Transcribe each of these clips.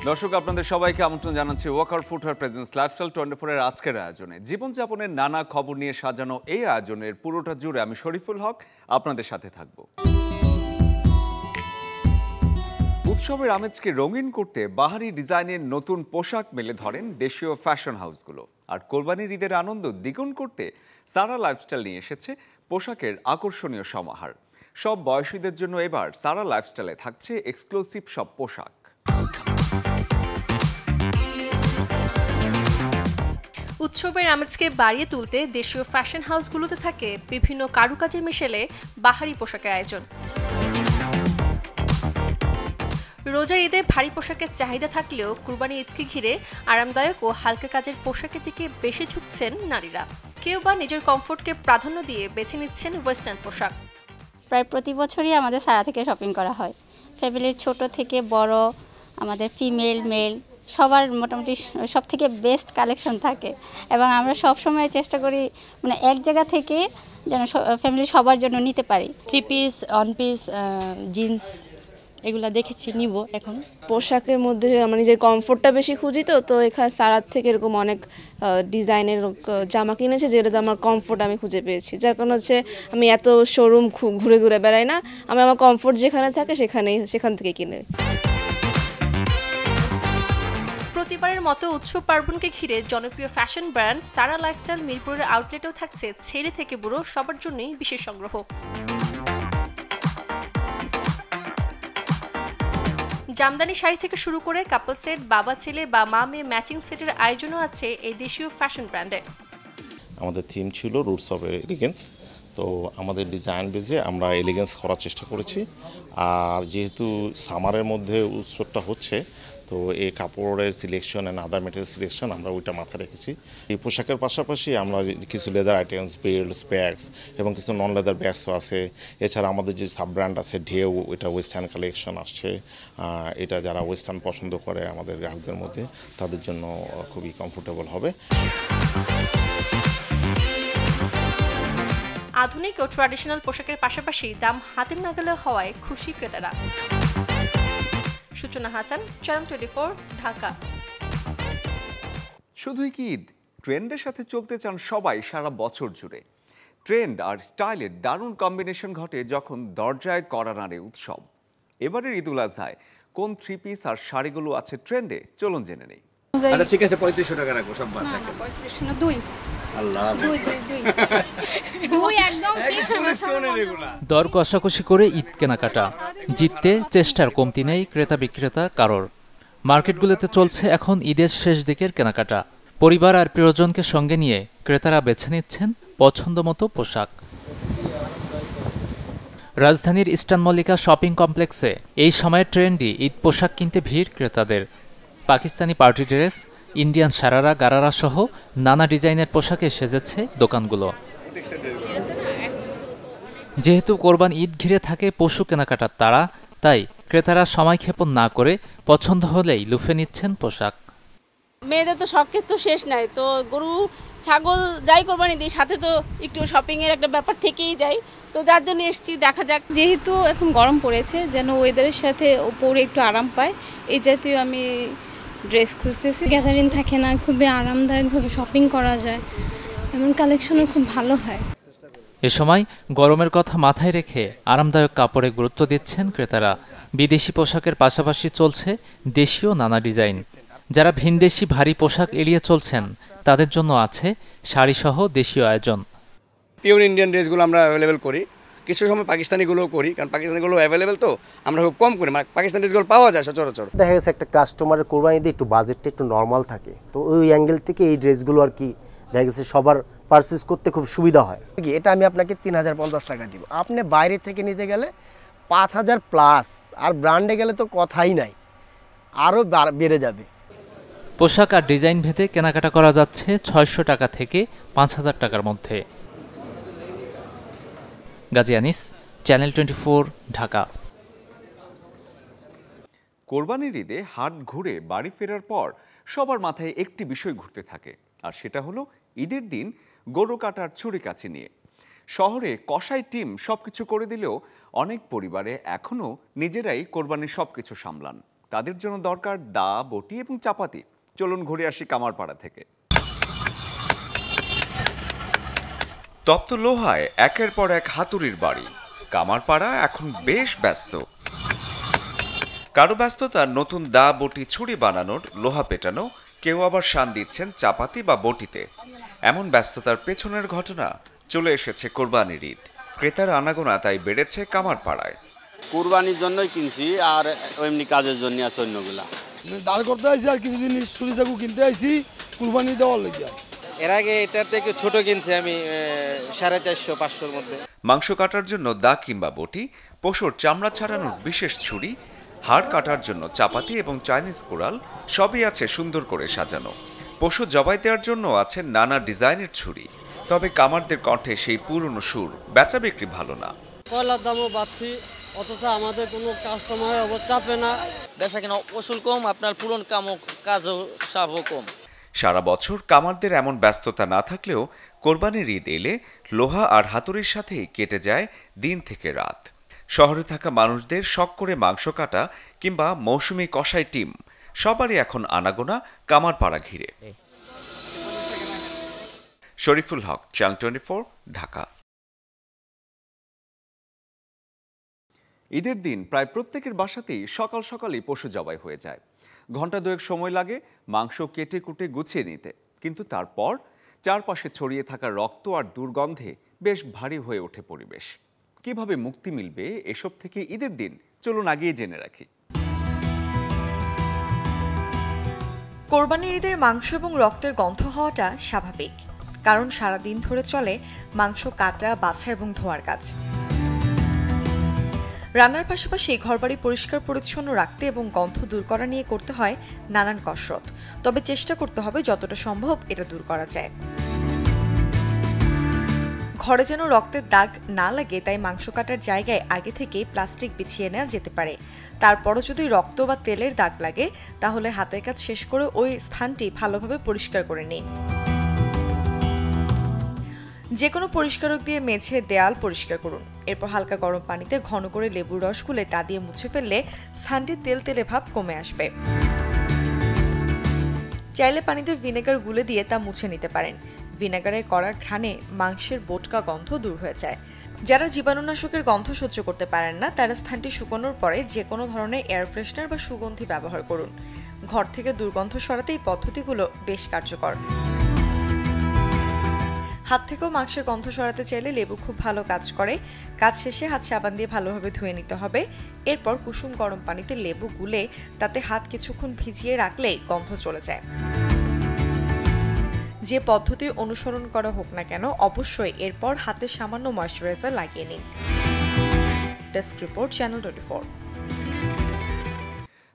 দর্শক আপনাদের সবাইকে আমন্ত্রণ জানাচ্ছি ওয়াকার ফুটওয়্যার প্রেজেন্স লাইফস্টাইল 24 এর আজকের আয়োজনে। জীবনযাপনের নানা খবর নিয়ে সাজানো এই আয়োজনের পুরোটা জুড়ে আমি শরীফুল হক আপনাদের সাথে থাকব। উৎসবের আমেজকে রঙিন করতে বাহারি ডিজাইনের নতুন পোশাক মেলে ধরেন দেশীয় ফ্যাশন হাউসগুলো। আর কোরবানির ঈদের আনন্দ দ্বিগুণ করতে সারা লাইফস্টাইল নিয়ে এসেছে পোশাকের আকর্ষণীয় সমাহার। সব বয়সীদের জন্য এবার সারা লাইফস্টাইলে থাকছে এক্সক্লুসিভ সব পোশাক। উৎসবের আমেজকে বাড়িয়ে তুলতে দেশীয় ফ্যাশন হাউসগুলোতে থাকে বিভিন্ন কারুকাজের মিশেলে বাহারি পোশাকের আয়োজন। রোজার ঈদে ভারী পোশাকের চাহিদা থাকলেও কুরবানি ঈদকে ঘিরে আরামদায়ক ও হালকা কাজের পোশাকের দিকে বেশি ঝুঁকছেন নারীরা। কেউ বা নিজের কমফোর্টকে প্রাধান্য দিয়ে বেছে নিচ্ছেন ওয়েস্টার্ন পোশাক। প্রায় প্রতি বছরই আমাদের সারা থেকে শপিং করা হয়। ফ্যামিলির ছোট থেকে বড়, আমাদের ফিমেল মেল সবার মোটামুটি সব থেকে বেস্ট কালেকশন থাকে এবং আমরা সব সময় চেষ্টা করি মানে এক জায়গা থেকে যেন ফ্যামিলির সবার জন্য নিতে পারি। 3 পিস, 1 পিস, জিন্স এগুলা দেখেছি নিব। এখন পোশাকের মধ্যে আমার নিজের কমফোর্টটা বেশি খুঁজি, তো এখানে সারার থেকে এরকম অনেক ডিজাইনের জামা কিনেছে যেটাতে আমার কমফোর্ট আমি খুঁজে পেয়েছি। যার কারণ হচ্ছে আমি এত শোরুম ঘুরে ঘুরে বেড়াই না, আমি আমার কমফোর্ট যেখানে থাকে সেখান থেকে কিনে। প্রতিবারের মতো উৎসব পার্বণকে ঘিরে জনপ্রিয় ফ্যাশন ব্র্যান্ড সারা লাইফস্টাইল মিরপুরের আউটলেটেও থাকছে ছেলে থেকে বুড়ো সবার জন্যই বিশেষ সংগ্রহ। জামদানি শাড়ি থেকে শুরু করে কাপল সেট, বাবা ছেলে বা মা মেয়ে ম্যাচিং সেটের আয়োজনও আছে এই দেশীয় ফ্যাশন ব্র্যান্ডে। আমাদের থিম ছিল রুটস অফ এলিগেন্স, তো আমাদের ডিজাইন বেজে আমরা এলিগেন্স করার চেষ্টা করেছি। আর যেহেতু সামারের মধ্যে উৎসবটা হচ্ছে, তো এই কাপড়ের selection and other material selection আমরা ওইটা মাথায় রেখেছি। এই পোশাকের পাশাপাশি আমরা কিছু লেদার আইটেমস, বেল্টস, ব্যাগস এবং কিছু নন লেদার ব্যাগসও আছে। এছাড়া আমাদের যে সাব ব্র্যান্ড আছে ঢেউ, এটা ওয়েস্টার্ন কালেকশন আসছে। এটা যারা ওয়েস্টার্ন পছন্দ করে আমাদের গ্রাহকদের মধ্যে, তাদের জন্য খুবই কমফোর্টেবল হবে। আধুনিক ও ট্র্যাডিশনাল পোশাকের পাশাপাশি দাম হাতের নাগালে হওয়ায় খুশি ক্রেতারা। সূচনা হাসান, চ্যানেল 24, ঢাকা। শুধুই কি ঈদ, ট্রেন্ডের সাথে চলতে চান সবাই সারা বছর জুড়ে। ট্রেন্ড আর স্টাইলের দারুণ কম্বিনেশন ঘটে যখন দরজায় কড়া নাড়ে উৎসব। এবারের ঈদ উল আজহায় কোন 3 পিস আর শাড়িগুলো আছে ট্রেন্ডে, চলুন জেনে নেই। আচ্ছা ঠিক আছে, 3500 টাকা রাখবো সব বাদ থাকে। 3500 না 2 আল্লাহ 2 একদম ফিক্স। দর কষাকষি করে ঈদ কেনাকাটা, জিততে চেষ্টার কমতি নেই ক্রেতা বিক্রেতা কারোর। মার্কেটগুলোতে চলছে এখন ঈদের শেষ দিকের কেনাকাটা। পরিবার আর প্রিয়জনকে সঙ্গে নিয়ে ক্রেতারা বেছে নিচ্ছেন পছন্দমতো পোশাক। রাজধানীর ইস্টার্ন মল্লিকা শপিং কমপ্লেক্সে এই সময় ট্রেন্ডি ঈদ পোশাক কিনতে ভিড় ক্রেতাদের। Pakistani party dress, Indian sharara, gharara সহ নানা ডিজাইনের পোশাকে সেজেছে দোকানগুলো। যেহেতু কোরবান ঈদ ঘিরে থাকে পশু কেনাকাটার তাড়া, তাই ক্রেতারা সময়ক্ষেপণ না করে পছন্দ হলেই লুফে নিচ্ছেন পোশাক। মেয়েদের তো শখের তো শেষ নাই, তো গরু ছাগল যাই কোরবানি দিই, সাথে তো একটু শপিংয়ের একটা ব্যাপার থেকেই যায়। তো যার জন্য এসছি, দেখা যাক। যেহেতু এখন গরম পড়েছে, যেন ওয়েদারের সাথে পরে একটু আরাম পায়, এই জাতীয় আমি ড্রেস খুঁজতেছি। গ্যাদারিং থাকে না, খুবই আরামদায়কভাবে শপিং করা যায়, এমন কালেকশনও খুব ভালো হয়। এ সময় গরমের কথা মাথায় রেখে আরামদায়ক কাপড়ে গুরুত্ব দিচ্ছেন ক্রেতারা। বিদেশি পোশাকের পাশাপাশি চলছে দেশীয় নানা ডিজাইন। যারা ভিনদেশি ভারী পোশাক এড়িয়ে চলছেন, তাদের জন্য আছে শাড়িসহ দেশীয় আয়োজন। পিওর ইন্ডিয়ান ড্রেসগুলো আমরা অ্যাভেলেবেল করি, কিছু সময় পাকিস্তানিগুলোও করি, কারণ পাকিস্তানিগুলো অ্যাভেলেবেল, তো আমরা খুব কম করি, মানে পাকিস্তানি ড্রেসগুলো পাওয়া যায় সচরাচর। দেখা গেছে একটা কাস্টমারের কোরবানিতে একটু বাজেটটা একটু নর্মাল থাকে, তো ওই অ্যাঙ্গেল থেকে এই ড্রেসগুলো আর কি দেখা গেছে সবার পারচেস করতে খুব সুবিধা হয়। এটা আমি আপনাকে 3050 টাকা দিব, আপনি বাইরে থেকে নিতে গেলে 5000 প্লাস, আর ব্র্যান্ডে গেলে তো কথাই নাই, আরও বেড়ে যাবে। পোশাক আর ডিজাইন ভেদে কেনাকাটা করা যাচ্ছে 600 টাকা থেকে 5000 টাকার মধ্যে। গাজী আনিস, চ্যানেল 24, ঢাকা। কোরবানির ঈদে হাট ঘুরে বাড়ি ফেরার পর সবার মাথায় একটি বিষয় ঘুরতে থাকে, আর সেটা হলো ঈদের দিন গরু কাটার ছুরি কাছি নিয়ে। শহরে কসাই টিম সবকিছু করে দিলেও অনেক পরিবারে এখনও নিজেরাই কোরবানির সবকিছু সামলান। তাদের জন্য দরকার দা, বটি এবং চাপাতি। চলুন ঘুরে আসি কামারপাড়া থেকে। তপ্ত লোহায় একের পর এক হাতুড়ির বাড়ি। কামারপাড়া এখন বেশ ব্যস্ত। কারো ব্যস্ততা নতুন দা, বটি, ছুরি বানানোর, লোহা পেটানো, কেউ আবার শান দিচ্ছেন চাপাতি বা বটিতে। এমন ব্যস্ততার পেছনের ঘটনা চলে এসেছে কোরবানির ঈদ। ক্রেতার আনাগোনা তাই বেড়েছে কামারপাড়ায়। কুরবানির জন্যই কিনছি, আর এমনি কাজের জন্য আছে অন্যগুলা। দাঁড় করতে আইছি আর কিছু জিনিস ছুরি চাকু কিনতে আইছি কুরবানি দেওয়ার লেগে। এর আগে এটার থেকে ছোট কিনছি আমি 450-500-র মধ্যে। মাংস কাটার জন্য দা কিংবা বটি, পশুর চামড়া ছাড়ানোর বিশেষ ছুরি, হাড় কাটার জন্য চাপাতি এবং চাইনিজ কোরাল, সবই আছে সুন্দর করে সাজানো। পশু জবাই দেওয়ার জন্য আছে নানা ডিজাইনের ছুরি। তবে কামারদের কণ্ঠে সেই পুরনো সুর, বেচা বিক্রি ভালো না। কয়লার দামও বাড়তি, অথচ আমাদের কোনো কাস্টমারের অভাব চাপে না। বেচা কিনা ওসুল কম, আপনার পুরন কাজও সাপও কম। সারা বছর কামারদের এমন ব্যস্ততা না থাকলেও কোরবানির ঈদ এলে লোহা আর হাতুড়ির সাথেই কেটে যায় দিন থেকে রাত। শহরে থাকা মানুষদের শখ করে মাংস কাটা কিংবা মৌসুমি কষাই টিম, সবারই এখন আনাগোনা কামারপাড়া ঘিরে। শরীফুল হক, চ্যানেল 24, ঢাকা। ঈদের দিন প্রায় প্রত্যেকের বাসাতেই সকাল সকালই পশু জবাই হয়ে যায়। ঘন্টা দুয়েক সময় লাগে মাংস কেটে কুটে গুছিয়ে নিতে, কিন্তু তারপর চারপাশে ছড়িয়ে থাকা রক্ত আর দুর্গন্ধে বেশ ভারী হয়ে ওঠে পরিবেশ। কিভাবে মুক্তি মিলবে এসব থেকে ঈদের দিন, চলুন আগিয়ে জেনে রাখি। কোরবানির ঈদের মাংস এবং রক্তের গন্ধ হওয়াটা স্বাভাবিক, কারণ সারাদিন ধরে চলে মাংস কাটা, বাছা এবং ধোয়ার কাজ। রান্নার পাশাপাশি ঘরবাড়ি পরিষ্কার পরিচ্ছন্ন রাখতে এবং গন্ধ দূর করা নিয়ে করতে হয় নানান কসরত, তবে চেষ্টা করতে হবে যতটা সম্ভব এটা দূর করা যায়। ঘরে যেন রক্তের দাগ না লাগে তাই মাংস কাটার জায়গায় আগে থেকেই প্লাস্টিক বিছিয়ে নেওয়া যেতে পারে। তারপরও যদি রক্ত বা তেলের দাগ লাগে তাহলে হাতের কাজ শেষ করে ওই স্থানটি ভালোভাবে পরিষ্কার করে নিন। যে কোনো পরিষ্কারক দিয়ে মেঝে, দেয়াল পরিষ্কার করুন। এরপর হালকা গরম পানিতে ঘন করে লেবুর রস গুলে তা দিয়ে মুছে ফেললে স্থানটির তেলতেলে ভাব কমে আসবে। চাইলে পানিতে ভিনেগার গুলে দিয়ে তা মুছে নিতে পারেন। ভিনেগারের কড়া ঘ্রাণে মাংসের বোটকা গন্ধ দূর হয়ে যায়। যারা জীবাণুনাশকের গন্ধ সহ্য করতে পারেন না তারা স্থানটি শুকানোর পরে যে কোনো ধরনের এয়ার ফ্রেশনার বা সুগন্ধি ব্যবহার করুন। ঘর থেকে দুর্গন্ধ সরাতে এই পদ্ধতিগুলো বেশ কার্যকর। হাত থেকেও মাংসের গন্ধ সরাতে চাইলে লেবু খুব ভালো কাজ করে। কাজ শেষে হাত সাবান দিয়ে ভালোভাবে ধুয়ে নিতে হবে। এরপর কুসুম গরম পানিতে লেবু গুলে তাতে হাত কিছুক্ষণ ভিজিয়ে রাখলেই গন্ধ চলে যায়। যে পদ্ধতি অনুসরণ করা হোক না কেন অবশ্যই এরপর হাতে সামান্য ময়েশ্চারাইজার লাগিয়ে নিন। Desk report, channel 24।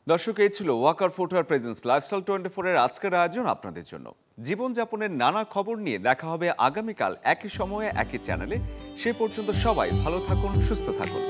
দর্শক, এই ছিল ওয়াকার ফুটওয়্যার প্রেজেন্স লাইফস্টাইল 24 এর আজকের আয়োজন আপনাদের জন্য। জীবনযাপনের নানা খবর নিয়ে দেখা হবে আগামীকাল একই সময়ে একই চ্যানেলে। সে পর্যন্ত সবাই ভালো থাকুন, সুস্থ থাকুন।